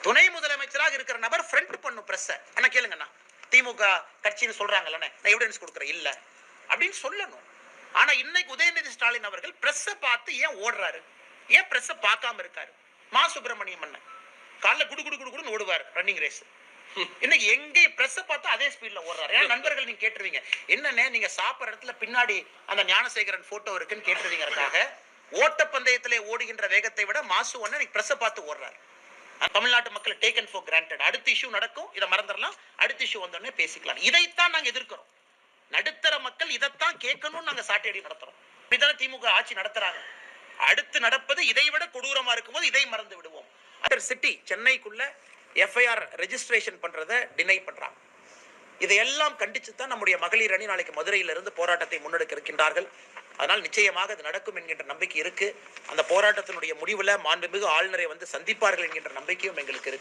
துணை முதலமைச்சராக இருக்கிற நபர் ஃப்ரண்ட் பண்ணும் பிரஸ். ஆனா கேளுங்கண்ணா, திமுக கட்சின்னு சொல்றாங்கல்ல, நான் எவிடன்ஸ் கொடுக்குறேன் இல்ல அப்படின்னு சொல்லணும். ஆனா இன்னைக்கு உதயநிதி ஸ்டாலின் அவர்கள் பிரஸ் பார்த்து ஏன் ஓடுறாரு? ஏன் பிரஸ் பார்க்காம இருக்காரு? மா சுப்பிரமணியம் அண்ணன் காலைல குடு குடு குடு குடுன்னு ஓடுவார் ரன்னிங் ரேஸ். இன்னைக்கு எங்கே பிரஸ் பார்த்து அதே ஸ்பீட்ல ஓடுறாரு. ஏன்னா நண்பர்கள் நீங்க கேட்டுருவீங்க, என்னன்னு நீங்க சாப்பிட்ற இடத்துல பின்னாடி அந்த ஞானசேகரன் போட்டோ இருக்குன்னு கேட்டுருவீங்கிறதுக்காக ஓட்டப்பந்தயத்திலே ஓடுகின்ற வேகத்தை விட மாசு ஒண்ணு நீங்க பிரஸ் பார்த்து ஓடுறாரு. தமிழ்நாட்டு மக்கள் டேக்கன் ஃபார் கிராண்டட். அடுத்த இஷ்யூ நடக்கும், இதை மறந்துடலாம், அடுத்த இஷ்யூ வந்தோடனே பேசிக்கலாம். இதைத்தான் நாங்க எதிர்க்கிறோம். நடுத்தர மக்கள் இதைத்தான் கேட்கணும்னு நாங்க சாட்டையடி நடத்துறோம். இப்படித்தானே திமுக ஆட்சி நடத்துறாங்க. அடுத்து நடப்பது இதை விட கொடூரமா இருக்கும்போது இதை மறந்து விடுவோம். சிட்டி சென்னைக்குள்ள எஃப்ஐஆர் ரெஜிஸ்ட்ரேஷன் பண்றதை டினை பண்றாங்க. இதையெல்லாம் கண்டிச்சு தான் நம்முடைய மகளிர் அணி நாளைக்கு மதுரையிலிருந்து போராட்டத்தை முன்னெடுக்க இருக்கின்றார்கள். அதனால் நிச்சயமாக அது நடக்கும் என்கின்ற நம்பிக்கை இருக்கு. அந்த போராட்டத்தினுடைய முடிவுல மாண்புமிகு ஆளுநரை வந்து சந்திப்பார்கள் என்கின்ற நம்பிக்கையும் எங்களுக்கு இருக்கு.